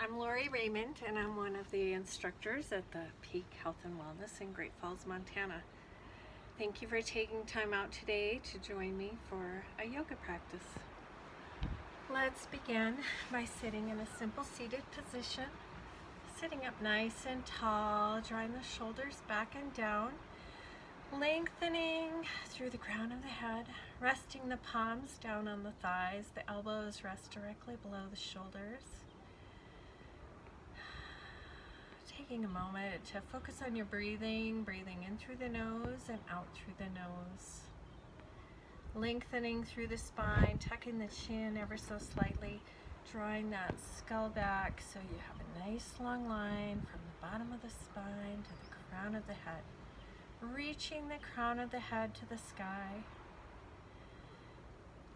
I'm Lori Raymond, and I'm one of the instructors at the Peak Health and Wellness in Great Falls, Montana. Thank you for taking time out today to join me for a yoga practice. Let's begin by sitting in a simple seated position, sitting up nice and tall, drawing the shoulders back and down, lengthening through the crown of the head, resting the palms down on the thighs, the elbows rest directly below the shoulders. Taking a moment to focus on your breathing in through the nose and out through the nose. Lengthening through the spine, tucking the chin ever so slightly, drawing that skull back so you have a nice long line from the bottom of the spine to the crown of the head. Reaching the crown of the head to the sky.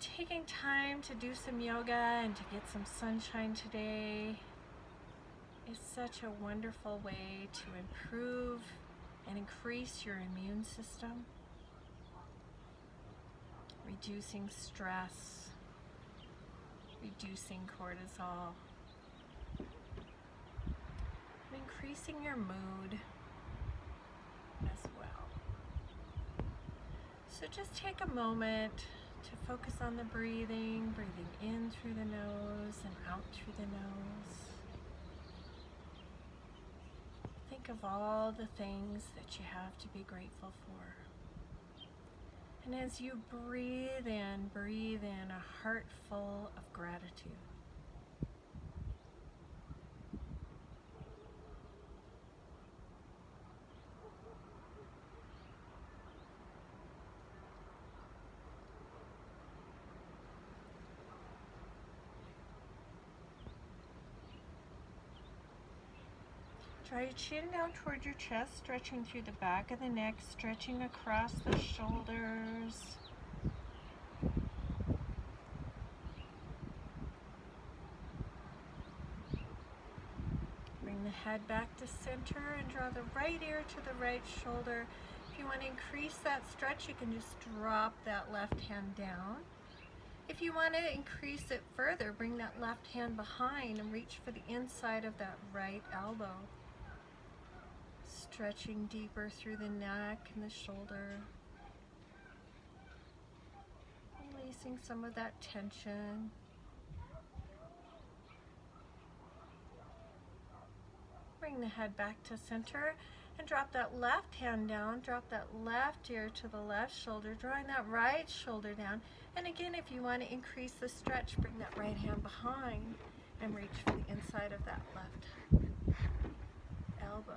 Taking time to do some yoga and to get some sunshine today is such a wonderful way to improve and increase your immune system, reducing stress, reducing cortisol, and increasing your mood as well. So just take a moment to focus on the breathing in through the nose and out through the nose. Think of all the things that you have to be grateful for. And as you breathe in a heart full of gratitude. Draw your chin down toward your chest, stretching through the back of the neck, stretching across the shoulders. Bring the head back to center and draw the right ear to the right shoulder. If you want to increase that stretch, you can just drop that left hand down. If you want to increase it further, bring that left hand behind and reach for the inside of that right elbow. Stretching deeper through the neck and the shoulder. Releasing some of that tension. Bring the head back to center and drop that left hand down. Drop that left ear to the left shoulder, drawing that right shoulder down. And again, if you want to increase the stretch, bring that right hand behind and reach for the inside of that left elbow.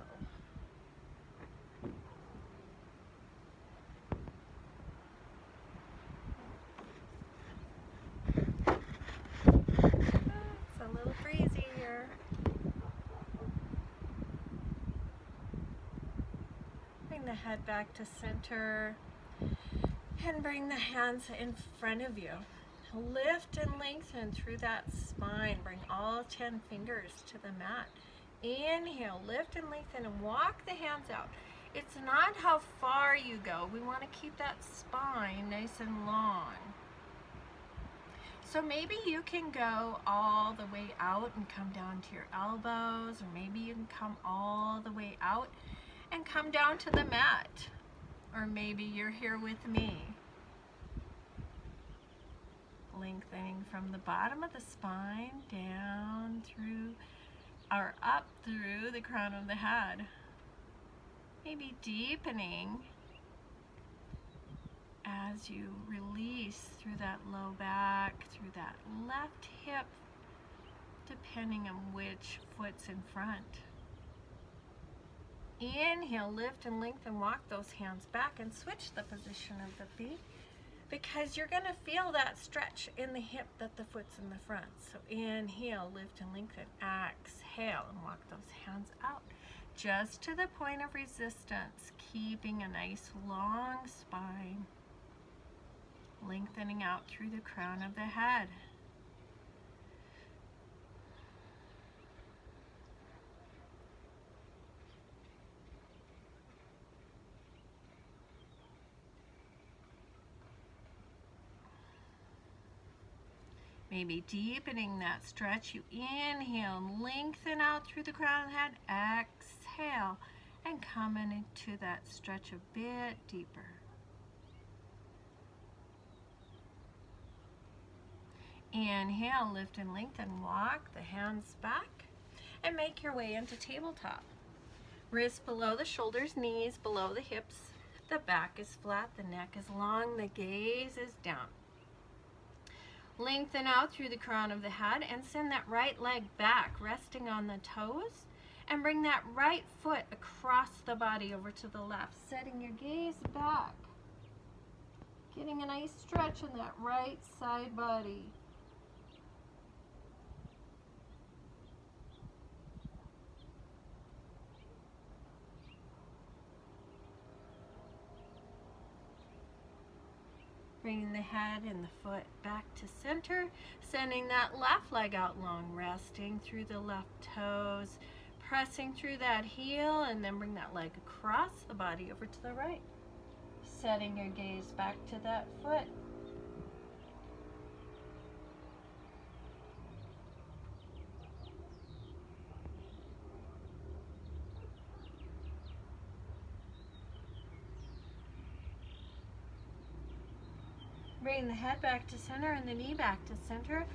It's a little breezy here. Bring the head back to center and bring the hands in front of you. Lift and lengthen through that spine. Bring all 10 fingers to the mat. Inhale, lift and lengthen and walk the hands out. It's not how far you go. We want to keep that spine nice and long. So maybe you can go all the way out and come down to your elbows, or maybe you can come all the way out and come down to the mat. Or maybe you're here with me. Lengthening from the bottom of the spine down through or up through the crown of the head. Maybe deepening as you release through that low back, through that left hip, depending on which foot's in front. Inhale, lift and lengthen, walk those hands back and switch the position of the feet, because you're going to feel that stretch in the hip that the foot's in the front. So inhale, lift and lengthen, exhale, and walk those hands out just to the point of resistance, keeping a nice long spine, lengthening out through the crown of the head. Maybe deepening that stretch. You inhale and lengthen out through the crown of the head. Exhale and coming into that stretch a bit deeper. Inhale, lift and lengthen. Walk the hands back and make your way into tabletop. Wrists below the shoulders, knees below the hips. The back is flat, the neck is long, the gaze is down. Lengthen out through the crown of the head and send that right leg back, resting on the toes. And bring that right foot across the body over to the left, setting your gaze back. Getting a nice stretch in that right side body. Bringing the head and the foot back to center, sending that left leg out long, resting through the left toes, pressing through that heel, and then bring that leg across the body over to the right. Setting your gaze back to that foot. Bring the head back to center and the knee back to center.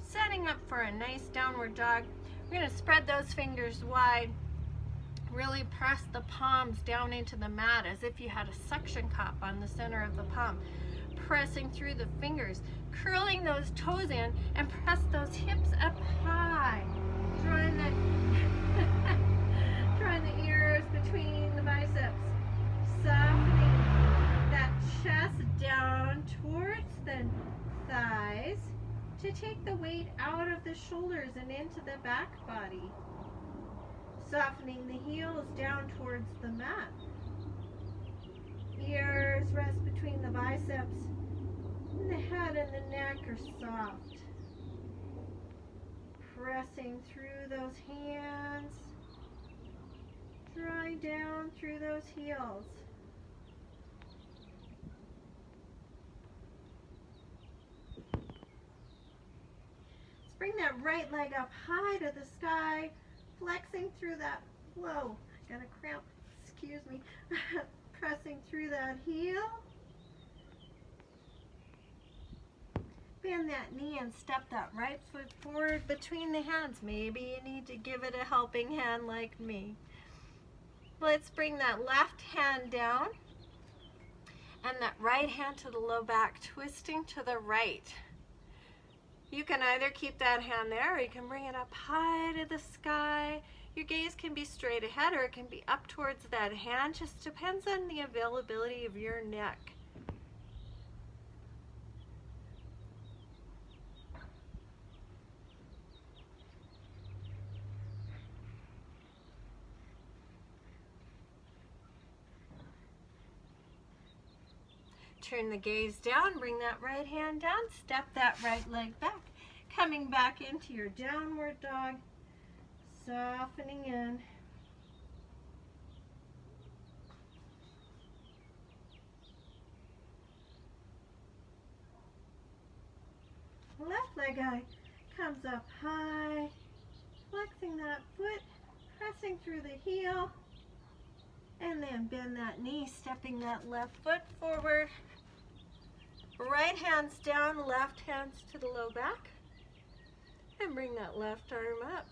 Setting up for a nice downward dog. We're going to spread those fingers wide. Really press the palms down into the mat as if you had a suction cup on the center of the palm. Pressing through the fingers. Curling those toes in and press those hips up high. Drawing the ears between the biceps. Softening that chest down towards the thighs to take the weight out of the shoulders and into the back body. Softening the heels down towards the mat. Ears rest between the biceps. And the head and the neck are soft. Pressing through those hands. Drawing down through those heels. Bring that right leg up high to the sky, flexing through that, whoa, I got a cramp, excuse me, pressing through that heel. Bend that knee and step that right foot forward between the hands. Maybe you need to give it a helping hand like me. Let's bring that left hand down and that right hand to the low back, twisting to the right. You can either keep that hand there or you can bring it up high to the sky. Your gaze can be straight ahead or it can be up towards that hand. Just depends on the availability of your neck. Turn the gaze down, bring that right hand down, step that right leg back. Coming back into your downward dog, softening in. Left leg comes up high, flexing that foot, pressing through the heel, and then bend that knee, stepping that left foot forward. Right hands down, left hands to the low back. And bring that left arm up.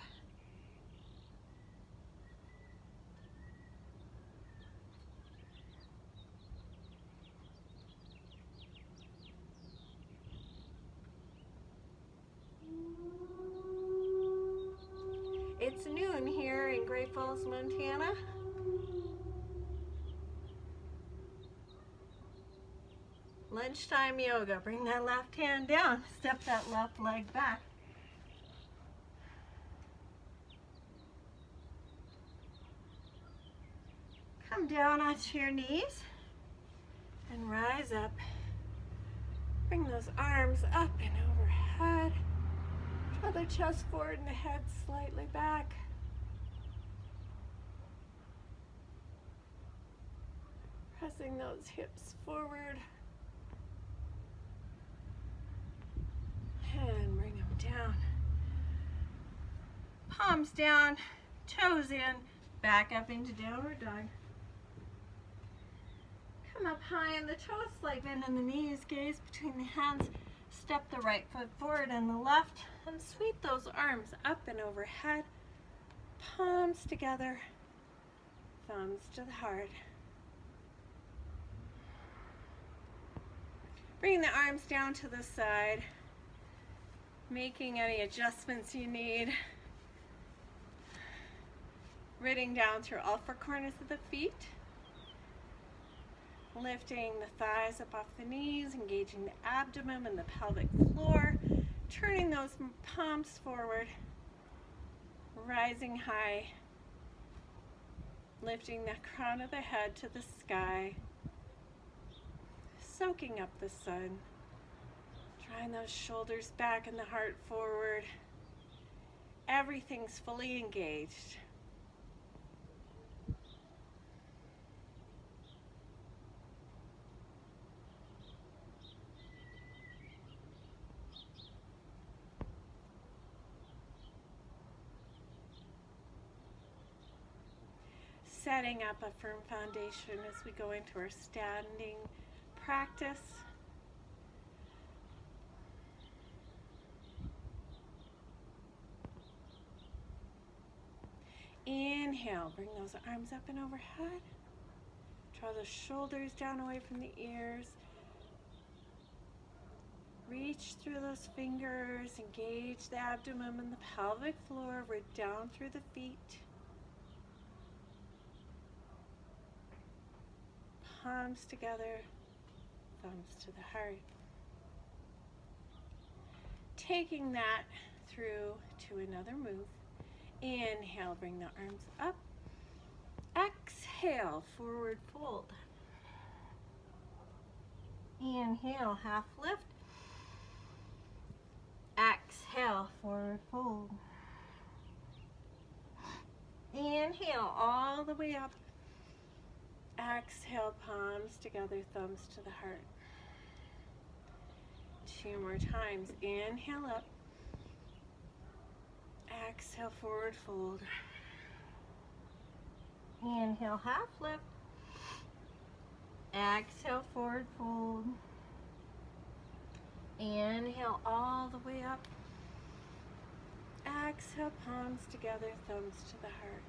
It's noon here in Great Falls, Montana. Lunchtime yoga. Bring that left hand down. Step that left leg back. Come down onto your knees and rise up. Bring those arms up and overhead. Draw the chest forward and the head slightly back. Pressing those hips forward. And palms down, toes in, back up into downward dog. Come up high on the toes, slight bend in the knees, gaze between the hands, step the right foot forward and the left, and sweep those arms up and overhead, palms together, thumbs to the heart. Bring the arms down to the side, making any adjustments you need. Rooting down through all four corners of the feet. Lifting the thighs up off the knees, engaging the abdomen and the pelvic floor. Turning those palms forward. Rising high. Lifting the crown of the head to the sky. Soaking up the sun. Drawing those shoulders back and the heart forward. Everything's fully engaged. Setting up a firm foundation as we go into our standing practice. Inhale, bring those arms up and overhead. Draw the shoulders down away from the ears. Reach through those fingers, engage the abdomen and the pelvic floor, root down through the feet. Palms together, thumbs to the heart. Taking that through to another move. Inhale, bring the arms up. Exhale, forward fold. Inhale, half lift. Exhale, forward fold. Inhale, all the way up. Exhale, palms together, thumbs to the heart. 2 more times. Inhale up. Exhale, forward fold. Inhale, half lift. Exhale, forward fold. Inhale all the way up. Exhale, palms together, thumbs to the heart.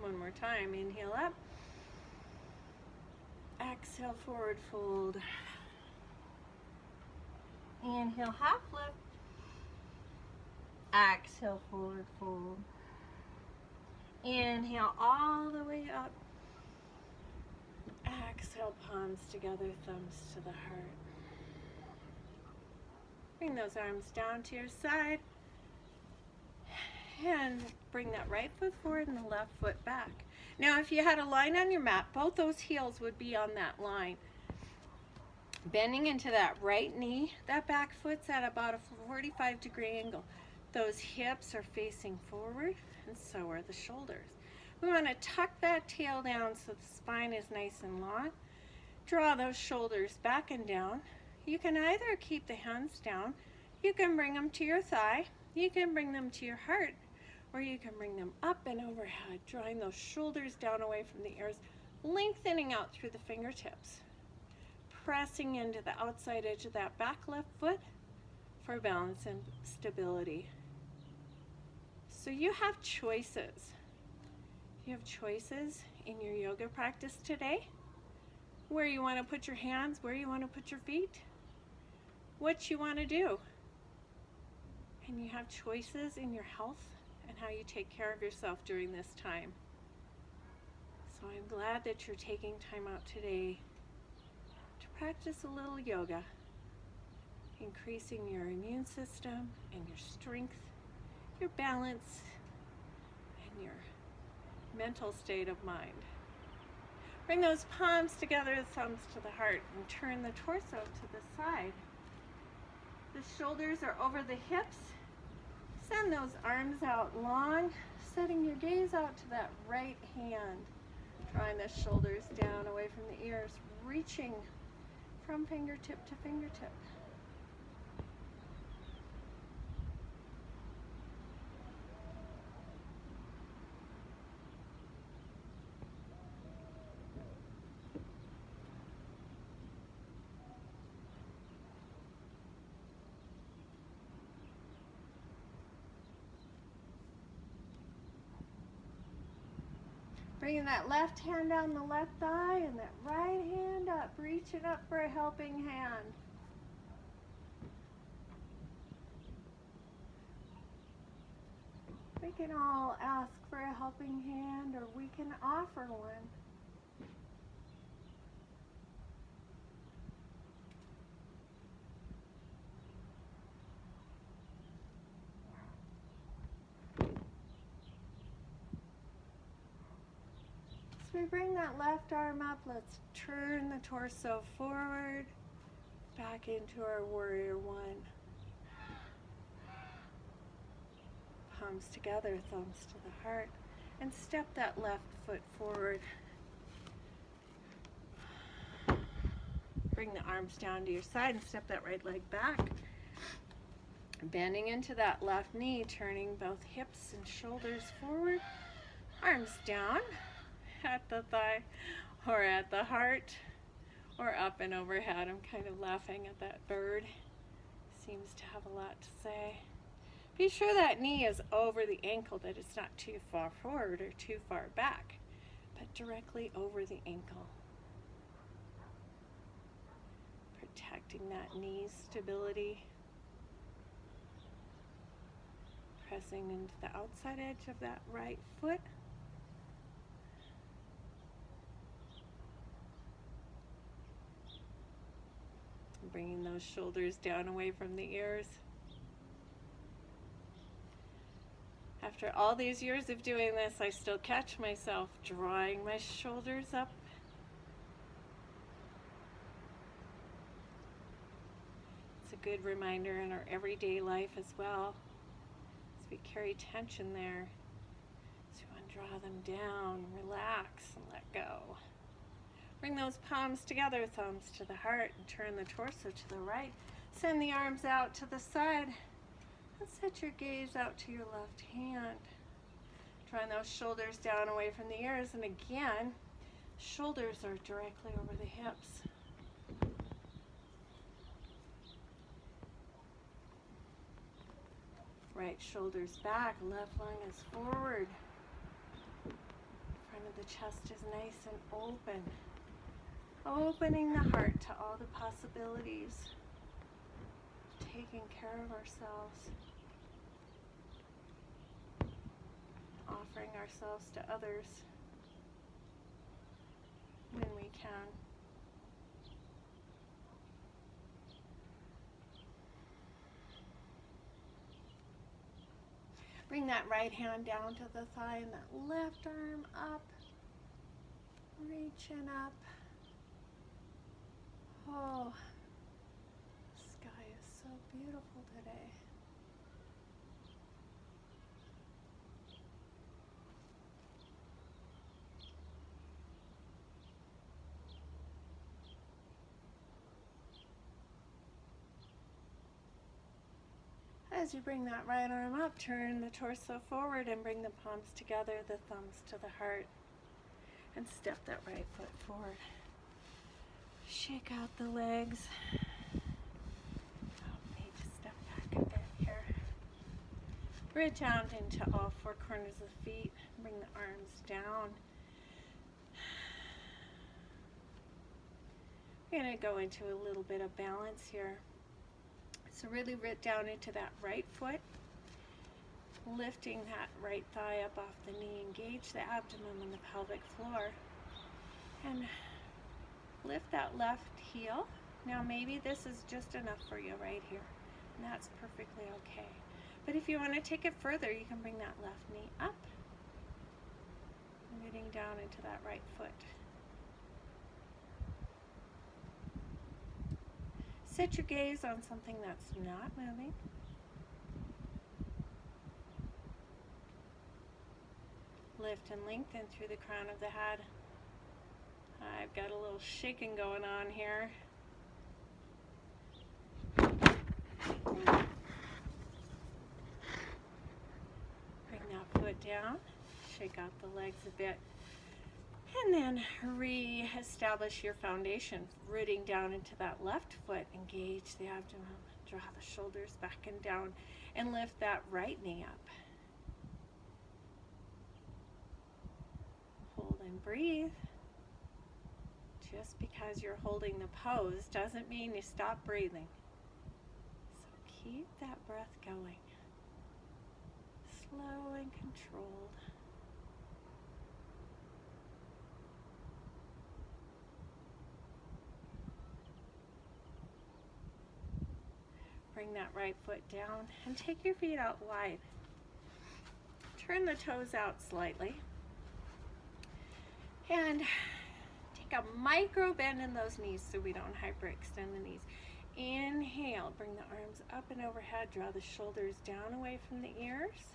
1 more time. Inhale up. Exhale, forward fold. Inhale, half lift. Exhale, forward fold. Inhale all the way up. Exhale, palms together, thumbs to the heart. Bring those arms down to your side. And bring that right foot forward and the left foot back. Now, if you had a line on your mat, both those heels would be on that line. Bending into that right knee, that back foot's at about a 45-degree angle. Those hips are facing forward, and so are the shoulders. We want to tuck that tail down so the spine is nice and long. Draw those shoulders back and down. You can either keep the hands down, you can bring them to your thigh, you can bring them to your heart, or you can bring them up and overhead, drawing those shoulders down away from the ears, lengthening out through the fingertips, pressing into the outside edge of that back left foot for balance and stability. So you have choices. You have choices in your yoga practice today, where you want to put your hands, where you want to put your feet, what you want to do. And you have choices in your health and how you take care of yourself during this time. So I'm glad that you're taking time out today to practice a little yoga, increasing your immune system and your strength, your balance, and your mental state of mind. Bring those palms together, thumbs to the heart, and turn the torso to the side. The shoulders are over the hips. Send those arms out long, setting your gaze out to that right hand. Drawing the shoulders down away from the ears, reaching from fingertip to fingertip. Bringing that left hand down the left thigh and that right hand up, reaching up for a helping hand. We can all ask for a helping hand, or we can offer one. As we bring that left arm up, let's turn the torso forward, back into our warrior one. Palms together, thumbs to the heart, and step that left foot forward. Bring the arms down to your side and step that right leg back. Bending into that left knee, turning both hips and shoulders forward. Arms down at the thigh or at the heart or up and overhead. I'm kind of laughing at that bird. Seems to have a lot to say. Be sure that knee is over the ankle, that it's not too far forward or too far back, but directly over the ankle. Protecting that knee stability. Pressing into the outside edge of that right foot. Bringing those shoulders down away from the ears. After all these years of doing this, I still catch myself drawing my shoulders up. It's a good reminder in our everyday life as well. As we carry tension there, so we want to draw them down, relax, and let go. Bring those palms together, thumbs to the heart, and turn the torso to the right. Send the arms out to the side. And set your gaze out to your left hand. Drawing those shoulders down away from the ears. And again, shoulders are directly over the hips. Right shoulder's back, left lung is forward. Front of the chest is nice and open. Opening the heart to all the possibilities. Taking care of ourselves. Offering ourselves to others when we can. Bring that right hand down to the thigh and that left arm up. Reaching up. Oh, the sky is so beautiful today. As you bring that right arm up, turn the torso forward and bring the palms together, the thumbs to the heart, and step that right foot forward. Shake out the legs. Need to step back a bit here. Reach out into all four corners of the feet. Bring the arms down. We're going to go into a little bit of balance here. So really root down into that right foot, lifting that right thigh up off the knee. Engage the abdomen and the pelvic floor. And lift that left heel. Now maybe this is just enough for you right here. And that's perfectly okay. But if you want to take it further, you can bring that left knee up. Rooting down into that right foot. Set your gaze on something that's not moving. Lift and lengthen through the crown of the head. I've got a little shaking going on here. Bring that foot down. Shake out the legs a bit. And then re-establish your foundation, rooting down into that left foot. Engage the abdomen, draw the shoulders back and down, and lift that right knee up. Hold and breathe. Just because you're holding the pose doesn't mean you stop breathing. So keep that breath going. Slow and controlled. Bring that right foot down and take your feet out wide. Turn the toes out slightly. And take a micro bend in those knees so we don't hyperextend the knees. Inhale, bring the arms up and overhead. Draw the shoulders down away from the ears.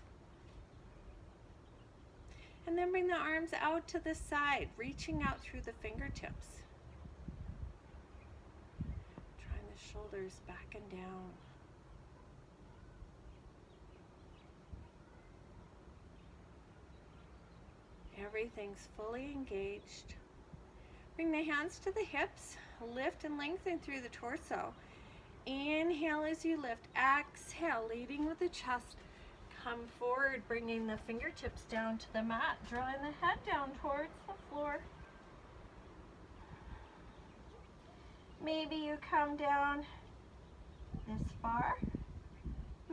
And then bring the arms out to the side, reaching out through the fingertips. Drawing the shoulders back and down. Everything's fully engaged. Bring the hands to the hips. Lift and lengthen through the torso. Inhale as you lift. Exhale, leading with the chest. Come forward, bringing the fingertips down to the mat. Drawing the head down towards the floor. Maybe you come down this far.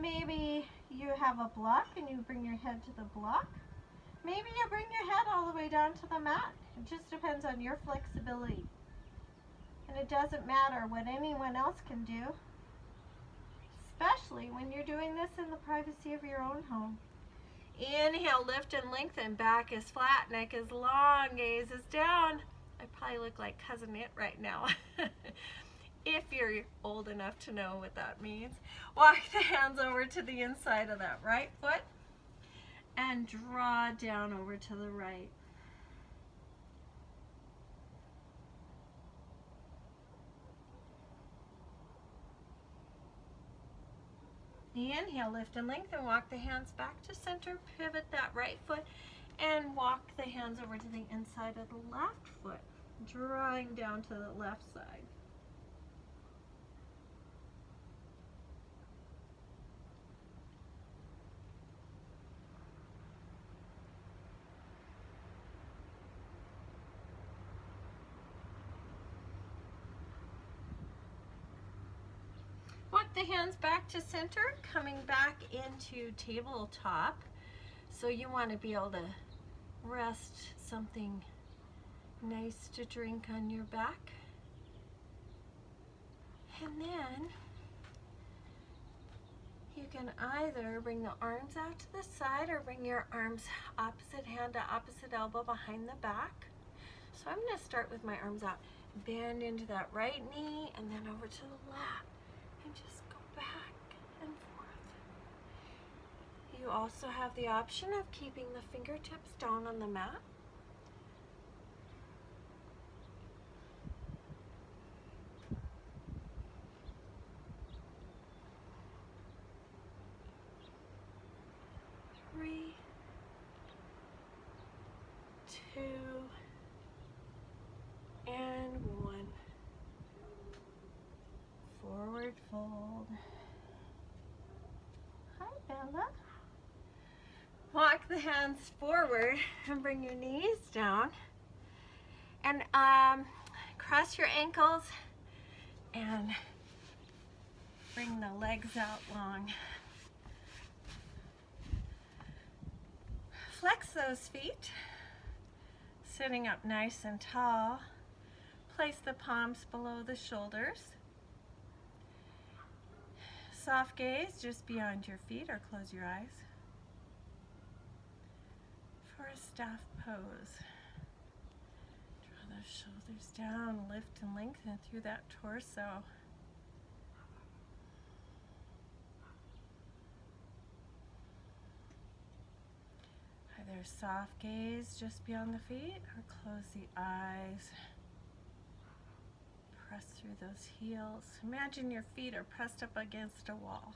Maybe you have a block and you bring your head to the block. Maybe you bring your head all the way down to the mat. It just depends on your flexibility. And it doesn't matter what anyone else can do, especially when you're doing this in the privacy of your own home. Inhale, lift and lengthen. Back is flat, neck is long, gaze is down. I probably look like Cousin It right now. If you're old enough to know what that means. Walk the hands over to the inside of that right foot and draw down over to the right. Inhale, lift and lengthen. Walk the hands back to center. Pivot that right foot and walk the hands over to the inside of the left foot, drawing down to the left side. Walk the hands back to center, coming back into tabletop. So you want to be able to rest something nice to drink on your back. And then you can either bring the arms out to the side or bring your arms opposite hand to opposite elbow behind the back. So I'm going to start with my arms out. Bend into that right knee and then over to the left. And just go back and forth. You also have the option of keeping the fingertips down on the mat. Three, two, and one. Forward fold. Hi, Bella. Walk the hands forward and bring your knees down. And cross your ankles and bring the legs out long. Flex those feet, sitting up nice and tall. Place the palms below the shoulders. Soft gaze just beyond your feet or close your eyes. For a staff pose. Draw those shoulders down, lift and lengthen through that torso. Either soft gaze just beyond the feet or close the eyes. Press through those heels. Imagine your feet are pressed up against a wall.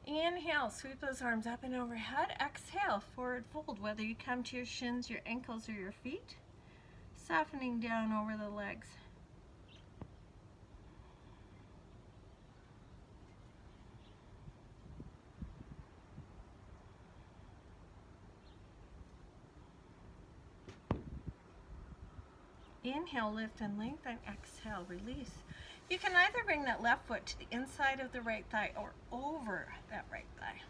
Inhale, sweep those arms up and overhead. Exhale, forward fold, whether you come to your shins, your ankles, or your feet. Softening down over the legs. Inhale, lift and lengthen. Exhale, release. You can either bring that left foot to the inside of the right thigh or over that right thigh.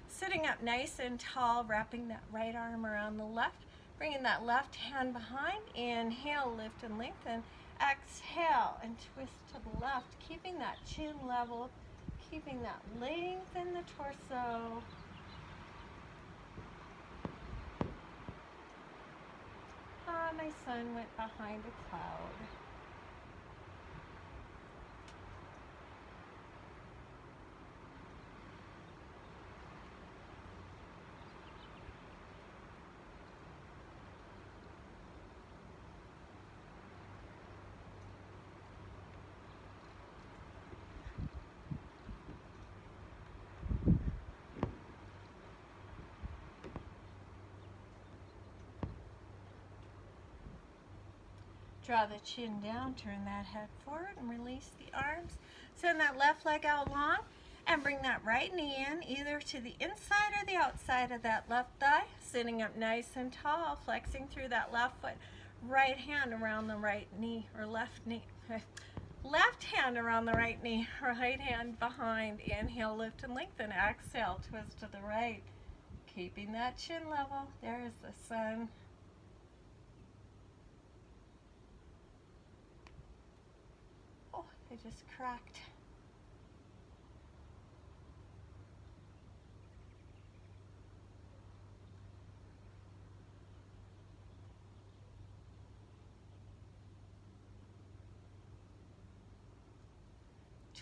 Sitting up nice and tall, wrapping that right arm around the left, bringing that left hand behind. Inhale, lift and lengthen. Exhale and twist to the left, keeping that chin level, keeping that length in the torso. Ah, my son went behind a cloud. Draw the chin down, turn that head forward and release the arms. Send that left leg out long and bring that right knee in, either to the inside or the outside of that left thigh. Sitting up nice and tall, flexing through that left foot. Right hand around the right knee, or left knee. Left hand around the right knee, right hand behind. Inhale, lift and lengthen. Exhale, twist to the right. Keeping that chin level. There is the sun. Oh, I just cracked.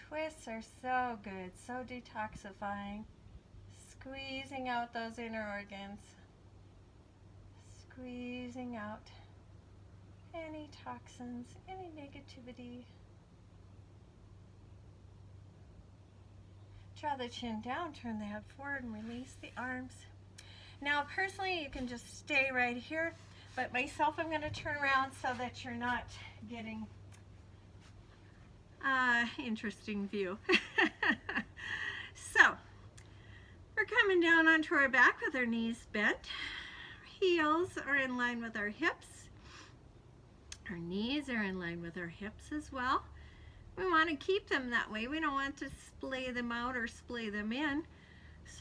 Twists are so good, so detoxifying. Squeezing out those inner organs. Squeezing out any toxins, any negativity. Draw the chin down, turn the head forward and release the arms. Now personally you can just stay right here, but myself I'm going to turn around so that you're not getting interesting view. So we're coming down onto our back with our knees bent. Heels are in line with our hips. Our knees are in line with our hips as well. We want to keep them that way. We don't want to splay them out or splay them in.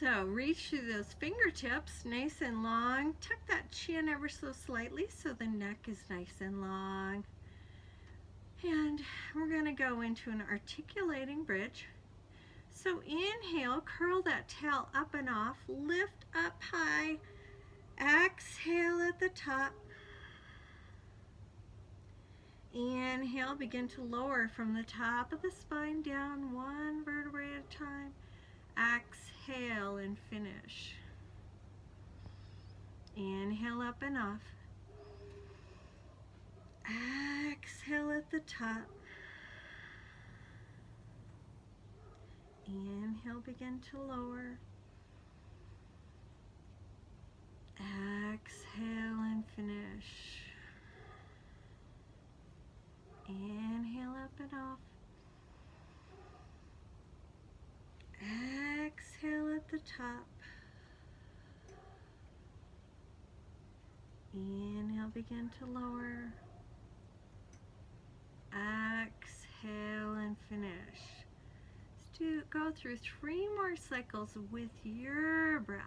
So reach through those fingertips nice and long. Tuck that chin ever so slightly so the neck is nice and long. And we're going to go into an articulating bridge. So inhale, curl that tail up and off, lift up high, exhale at the top. Inhale, begin to lower from the top of the spine down, one vertebrae at a time. Exhale and finish. Inhale up and off. Exhale at the top. Inhale, begin to lower. Exhale and finish. Inhale up and off. Exhale at the top. Inhale, begin to lower. Exhale and finish. Let's go through 3 more cycles with your breath.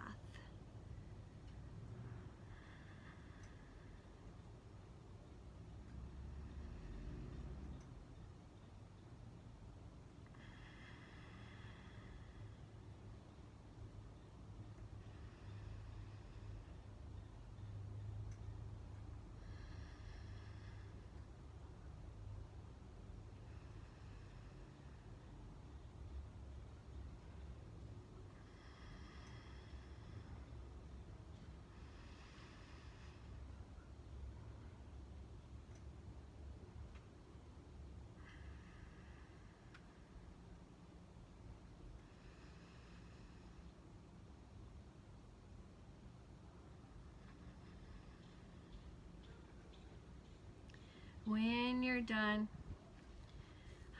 When you're done,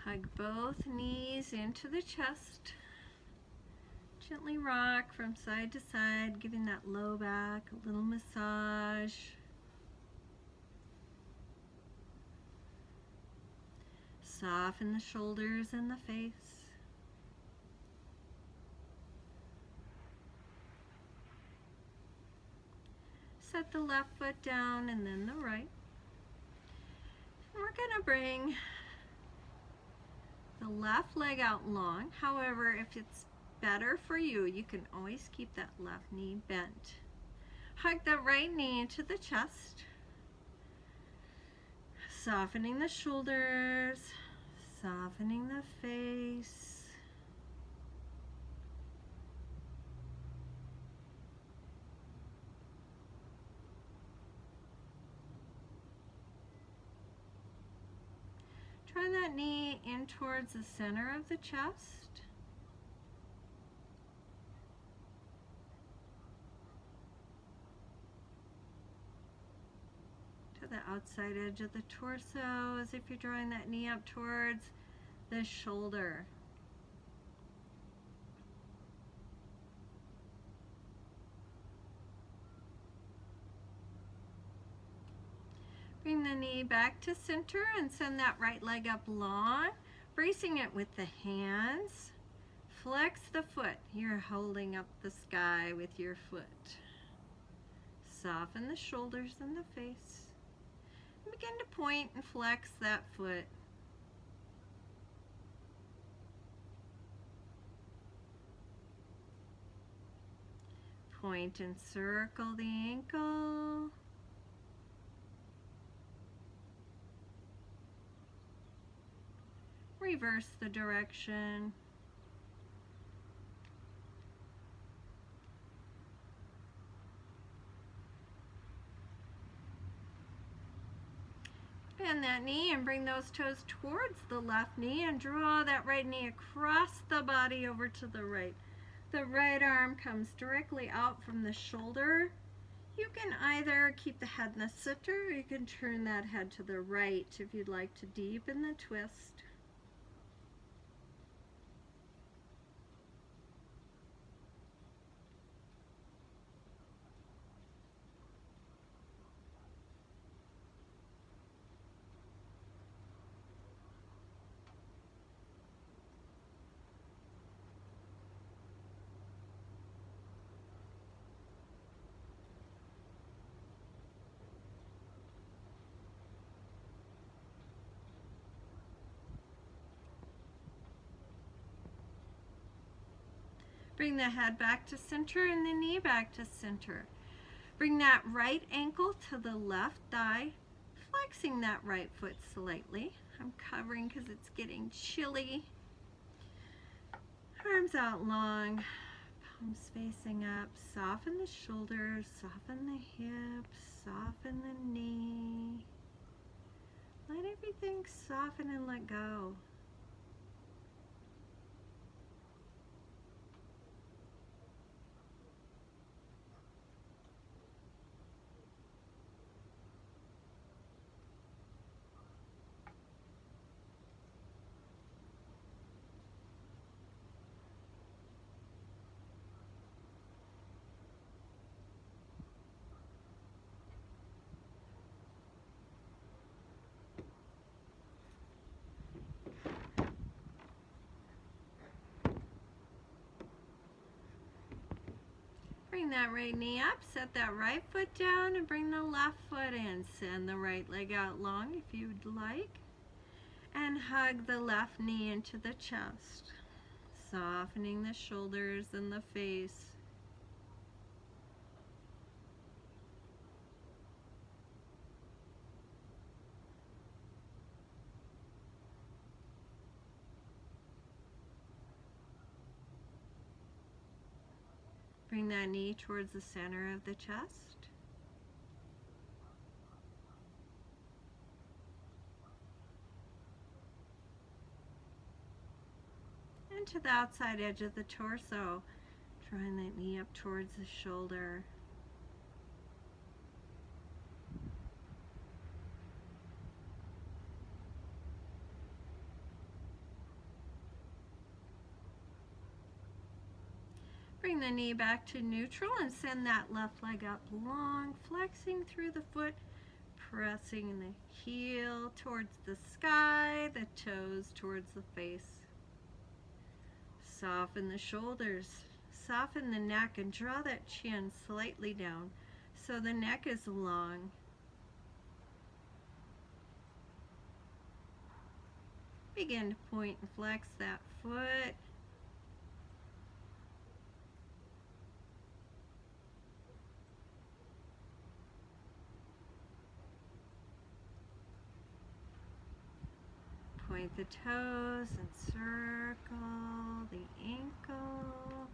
hug both knees into the chest. Gently rock from side to side, giving that low back a little massage. Soften the shoulders and the face. Set the left foot down and then the right. And we're going to bring the left leg out long. However, if it's better for you, you can always keep that left knee bent. Hug the right knee into the chest. Softening the shoulders, softening the face. Turn that knee in towards the center of the chest. To the outside edge of the torso, as if you're drawing that knee up towards the shoulder. Bring the knee back to center and send that right leg up long, bracing it with the hands. Flex the foot. You're holding up the sky with your foot. Soften the shoulders and the face. And begin to point and flex that foot. Point and circle the ankle. Reverse the direction. Bend that knee and bring those toes towards the left knee and draw that right knee across the body over to the right. The right arm comes directly out from the shoulder. You can either keep the head in the center or you can turn that head to the right if you'd like to deepen the twist. Bring the head back to center and the knee back to center. Bring that right ankle to the left thigh, flexing that right foot slightly. I'm covering because it's getting chilly. Arms out long, palms facing up. Soften the shoulders, soften the hips, soften the knee. Let everything soften and let go. Bring that right knee up, set that right foot down and bring the left foot in. Send the right leg out long if you'd like. And hug the left knee into the chest, softening the shoulders and the face. Bring that knee towards the center of the chest. And to the outside edge of the torso, drawing that knee up towards the shoulder. Bring the knee back to neutral and send that left leg up long, flexing through the foot, Pressing the heel towards the sky, the toes towards the face. Soften the shoulders, soften the neck, and draw that chin slightly down so the neck is long. Begin to point and flex that foot. Point the toes and circle the ankle.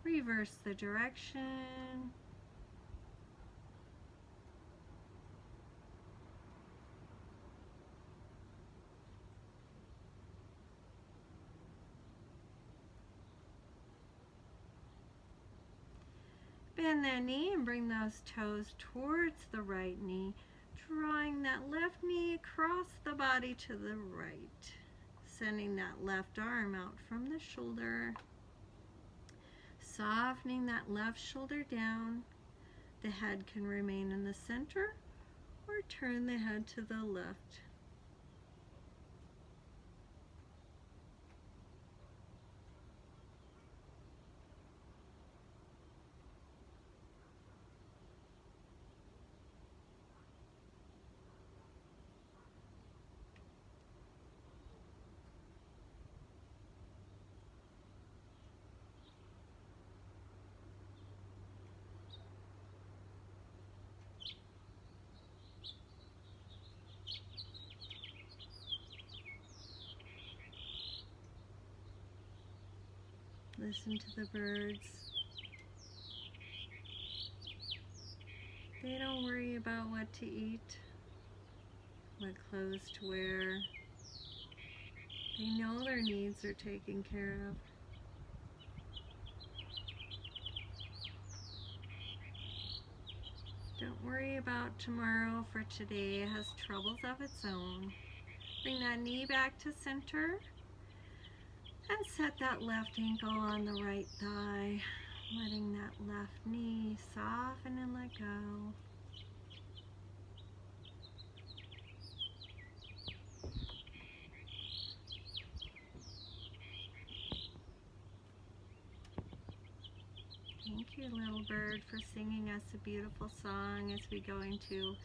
Reverse the direction. Bend that knee and bring those toes towards the right knee, drawing that left knee across the body to the right, sending that left arm out from the shoulder, softening that left shoulder down. The head can remain in the center or turn the head to the left. Listen to the birds. They don't worry about what to eat, what clothes to wear. They know their needs are taken care of. Don't worry about tomorrow, for today has troubles of its own. Bring that knee back to center. And set that left ankle on the right thigh, letting that left knee soften and let go. Thank you, little bird, for singing us a beautiful song as we go into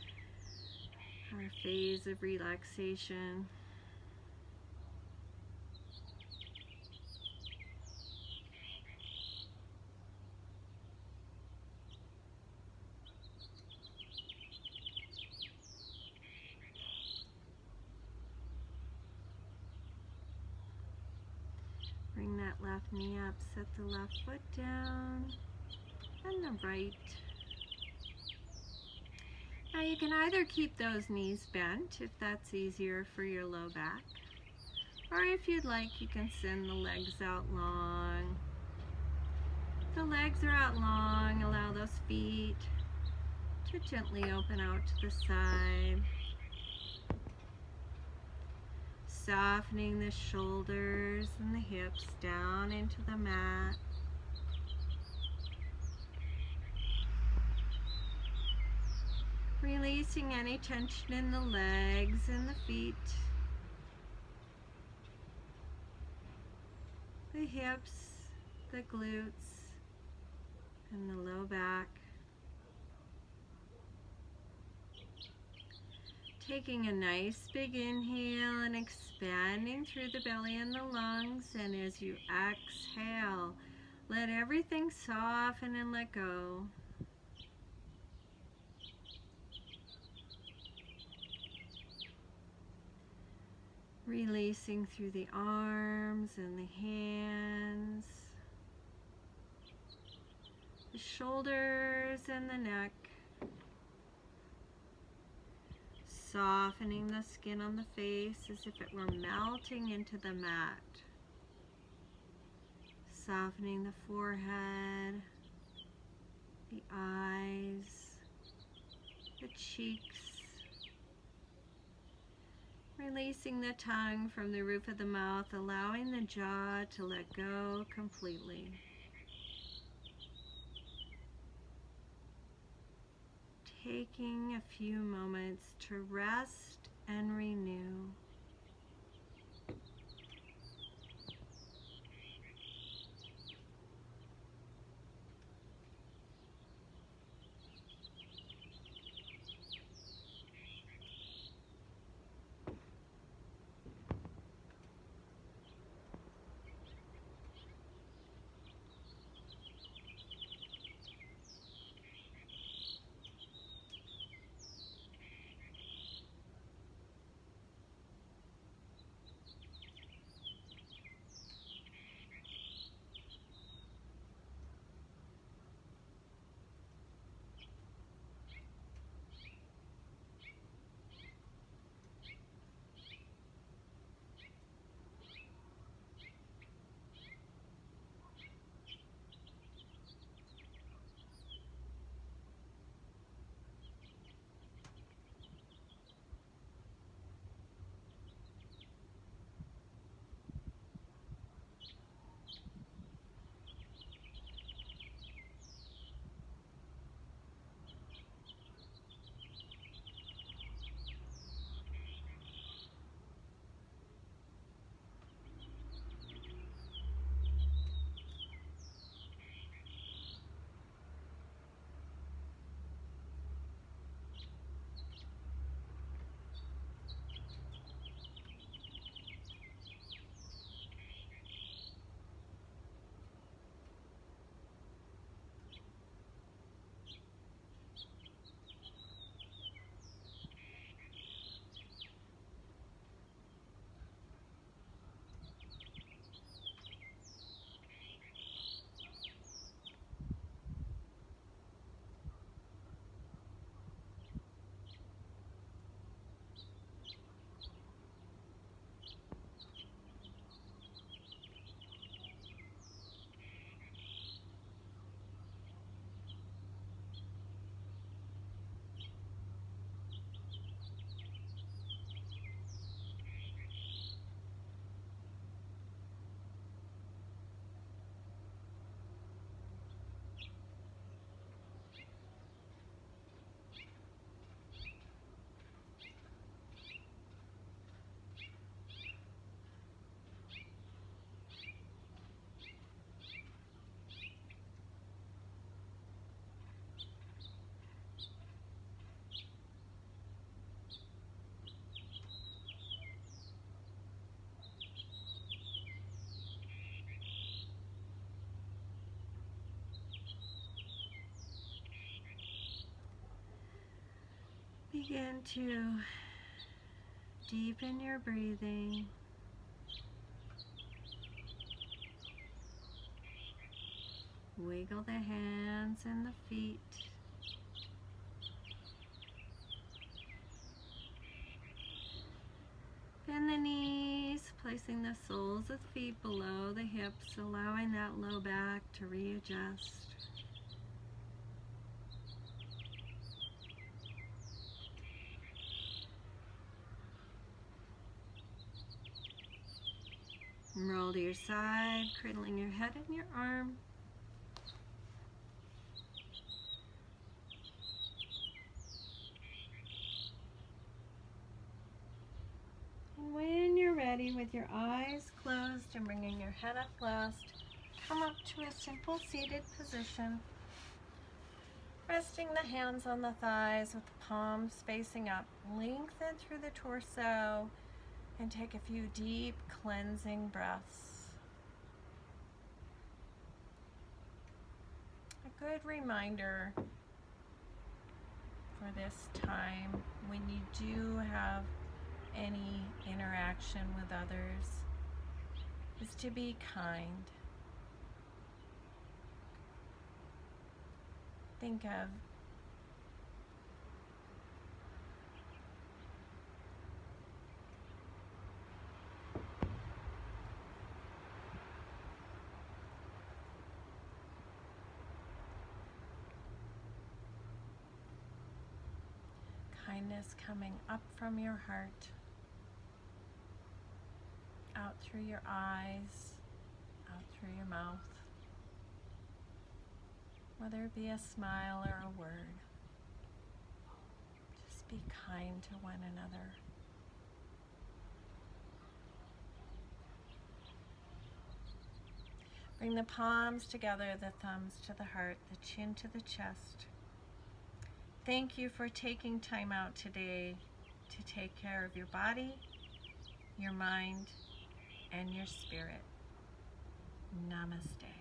our phase of relaxation. Bring that left knee up, set the left foot down, and the right. Now you can either keep those knees bent if that's easier for your low back, or if you'd like, you can send the legs out long. The legs are out long, allow those feet to gently open out to the side. Softening the shoulders and the hips down into the mat. Releasing any tension in the legs and the feet. The hips, the glutes, and the low back. Taking a nice big inhale and expanding through the belly and the lungs, and as you exhale, let everything soften and let go. Releasing through the arms and the hands, the shoulders and the neck. Softening the skin on the face as if it were melting into the mat. Softening the forehead, the eyes, the cheeks, Releasing the tongue from the roof of the mouth, allowing the jaw to let go completely. Taking a few moments to rest and renew. Begin to deepen your breathing. Wiggle the hands and the feet. Bend the knees, placing the soles of the feet below the hips, allowing that low back to readjust. Roll to your side, cradling your head in your arm. And when you're ready, with your eyes closed and bringing your head up last, come up to a simple seated position. Resting the hands on the thighs with the palms facing up. Lengthen through the torso and take a few deep cleansing breaths. A good reminder for this time when you do have any interaction with others is to be kind. Think of kindness coming up from your heart. out through your eyes, out through your mouth, whether it be a smile or a word. Just be kind to one another. Bring the palms together, the thumbs to the heart, the chin to the chest. Thank you for taking time out today to take care of your body, your mind, and your spirit. Namaste.